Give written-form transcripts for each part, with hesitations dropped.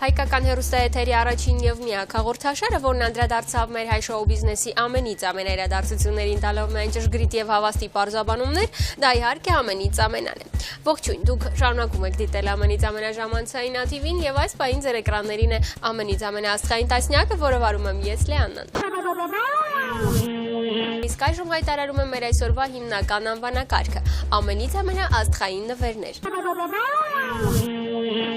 Հայկական հեռուստաեթերի առաջին եւ միակ հաղորդաշարը, որն անդրադարձավ մեր հայ շոու բիզնեսի ամենից ամենաիրադարձություններին տալով միայն ճշգրիտ եւ հավաստի պարզաբանումներ, դա իհարկե ամենից ամենան է։ Ողջույն, դուք շարունակում եք դիտել ամենից ամենաժամանցային ATV-ին եւ այս պահին ձեր էկրաններին է ամենից ամենաաստղային տասնյակը, որը վարում եմ ես Լեաննան։ Իսկ այժմ հայտարարում եմ մեր այսօրվա հիմնական անվանակարգը՝ ամենից ամենաաստղային նվերներ։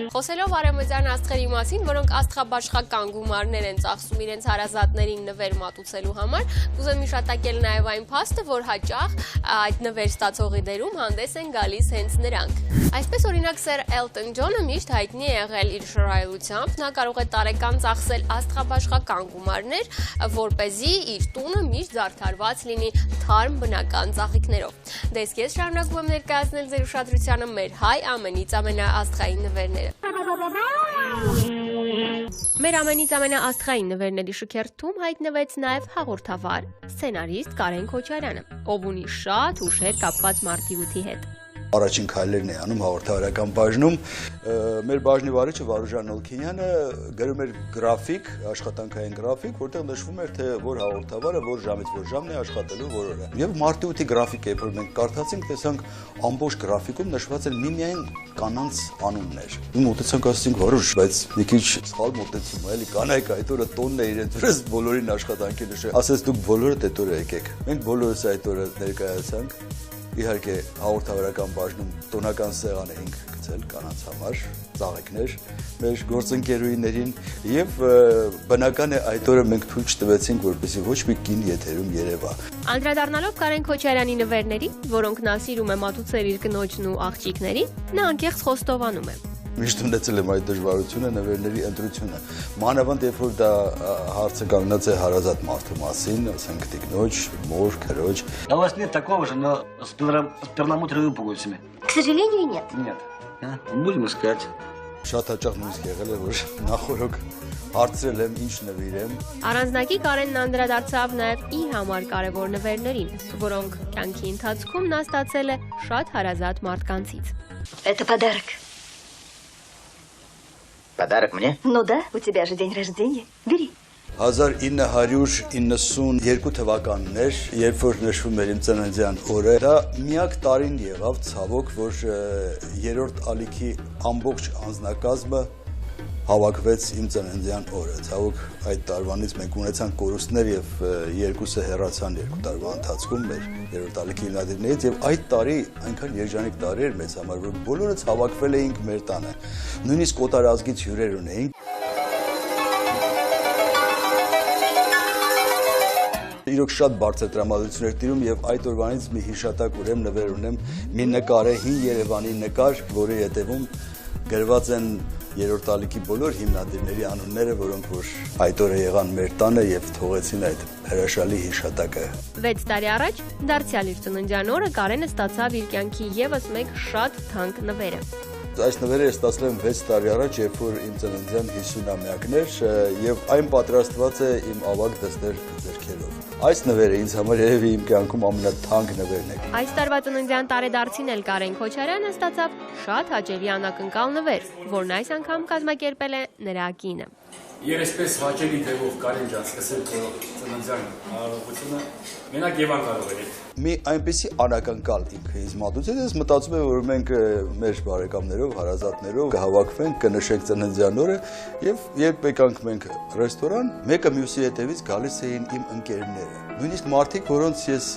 Խոսելով արևմտյան աստղերի մասին, որոնք աստղաբաշխական գումարներ են ծախսում իրենց հարազատներին նվեր մատուցելու համար, կուզեմ հիշատակել նաև այն փաստը, որ հաճախ այդ նվեր ստացողի դերում հանդես են գալիս հենց նրանք։ Այսպես օրինակ Սեր Էլտոն Ջոնը միշտ հայտնի է եղել իր շռայլությամբ, նա կարող է տարեկան ծախսել աստղաբաշխական գումարներ, որպեսզի իր տունը միշտ զարդարված լինի թարմ բնական ծաղիկներով։ Դες ես շարունակում եմ ներկայացնել ձեր ուշադրությանը մեր հայ ամենից ամենաաստղային նվերները։ Մեր ամենից ամենաաստղային նվերների շքերթում հայտնվեց նաև հաղորդավար, սցենարիստ Կարեն Քոչարյանը, ով ունի շատ ուշեր կապված մարտի 8-ի հետ։ Առաջին քայլերն է անում հաղորդավարական բաժնում, մեր բաժնի վարիչը Վարուժան Օլքինյանը գրում էր գրաֆիկ, աշխատանքային գրաֆիկ, որտեղ նշվում էր, թե որ հաղորդավարը որ ժամից որ ժամն է աշխատելու որ օրը։ Եվ մարտի 8-ի գրաֆիկը, երբ որ մենք կարդացինք, տեսանք ամբողջ գրաֆիկում նշված էր միմիայն կանանց անուններ։ Ու մոտեցանք ասեցինք Վարուժ, բայց մի քիչ սխալ մոտեցում է, էլի կանայք այդ օրը տոնն է իրենց վրաս բոլորին աշխատանքի նշել։ Ասես դուք բոլորը այդ օրը եկեք։ Մենք բոլորս այդ օրը ներկայացանք։ Իհարկե հաղորդավարական բաժնում տոնական սեղան էինք գցել կանանց համար, ծաղիկներ մեր գործընկերուհիներին եւ բնական է այդ օրը մենք թույլ չտվեցինք, որպեսզի ոչ մի կին եթերում երևա։ Անդրադառնալով Կարեն Քոչարյանի նվերների, որոնք նա սիրում է մատուցել իր կնոջն ու աղջիկներին, նա անկեղծ խոստովանում է։ Միշտ ունեցել եմ այդ դժվարությունը նվերների ընտրությունը։ Մանավանդ երբ որ դա հարցը կանգնած է հարազատ մարդու մասին, ասենք տիկնոջ, մոր, քրոջ։ А у вас нет такого же, но с перламутровыми пуговицами? К сожалению, нет. Нет. Будем искать. Շատ հաճախ նույնիսկ եղել է, որ նախորոք հարցրել եմ, ինչ նվիրեմ։ Առանձնակի Կարենն անդրադարձավ նաև իր համար կարևոր նվերներին, որոնք կյանքի ընթացքում նա ստացել է շատ հարազատ մարդկանցից։ Это подарок. Подарок мне? Ну да, у тебя же день рождения. Бери. 1992 թվականն էր, երբ որ նշվում էր իմ ծննդյան օրը, դա միակ տարին եղավ, ցավոք, որ երրորդ ալիքի ամբողջ անձնակազմը հավաքվեց իմ ծննդյան օրը։ Ցավոք այդ տարվանից մենք ունեցանք կորուստներ եւ երկուսը հեռացան 2 տարվա ընթացքում մեր երրորդ ալիքի հիմնադիրներից եւ այդ տարի այնքան երջանիկ տարի էր մեզ համար, որ բոլորս հավաքվել էինք մեր տանը։ Նույնիսկ օտարազգից հյուրեր ունեինք։ Իրոք շատ բարձր տրամադրություն էր տիրում եւ այդ օրվանից մի հիշատակ ուրեմն նվեր ունեմ, մի նկար է, հին Երևանի նկար, որի հետևում գրված են երրորդ ալիքի բոլոր հիմնադիրների անունները, որոնք որ այդ օրը եղան մեր տանը եւ թողեցին այդ հրաշալի հիշատակը։ 6 տարի առաջ դարձյալ իր ծննդյան օրը Կարենը ստացավ իր կյանքի եւս մեկ շատ թանկ նվերը։ Այս նվերը ստացել եմ 6 տարի առաջ, երբ որ իմ ծննդյան 50-ամյակն էր եւ այն պատրաստված է իմ ավագ դստեր ձեռքերով։ Այս նվերը ինձ համար երևի իմ կյանքում ամենաթանկ նվերն է։ Այս տարվա ծննդյան տարեդարձին էլ Կարեն Քոչարյանը ստացավ շատ հաճելի անակնկալ նվեր, որն այս անգամ կազմակերպել է նրա կինը։ Եվ այսպես հաճելի թեւով Կարեն ջան, սկսել ծննդյան արարողությունը մենակ Եվան կարող էր։ Մի այնպեսի անակնկալ ինքը ինձ մատուցեց, ես մտածում եմ, որ մենք մեր բարեկամներով, հարազատներով կհավաքվենք, կնշենք ծննդյան օրը եւ երբ եկանք մենք ռեստորան, մեկը մյուսի հետևից գալիս էին իմ ընկերները։ Նույնիսկ մարդիկ, որոնց ես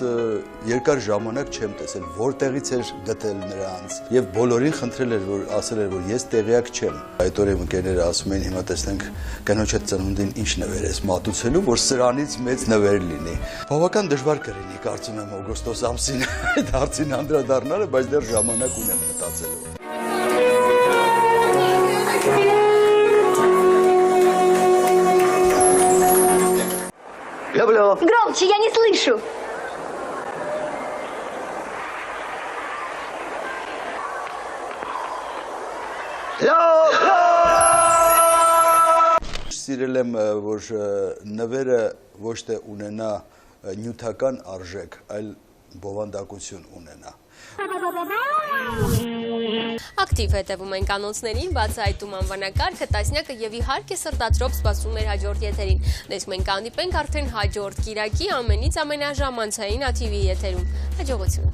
երկար ժամանակ չեմ տեսել, որտեղից էր գտել նրանց եւ բոլորին խնդրել էր, որ ասել էր, որ ես տեղյակ չեմ։ Այդ օրը ընկերները ասում էին, հիմա տեսնենք կնոջ հետ ծնունդին ինչ նվեր ես մատուցելու, որ սրանից մեծ նվեր լինի։ Բավական դժվար կլինի, կարծում եմ օգոստոս ամսին այդ հարցին անդրադառնալը, բայց դեռ ժամանակ ունեմ մտածելու։ Люблю. Громче, я не слышу. Սիրել եմ, որ նվերը ոչ թե ունենա նյութական արժեք, այլ բովանդակություն ունենա։ Ակտիվ հետևում ենք անոնցներին, բացահայտում անվանակարգը, տասնյակը եւ իհարկե սրտացրոպ սպասում մեր հաջորդ եթերին։ Դες մենք կհանդիպենք արդեն հաջորդ կիրակի ամենից ամենաժամանցային ATV եթերում։ Հաջողություն։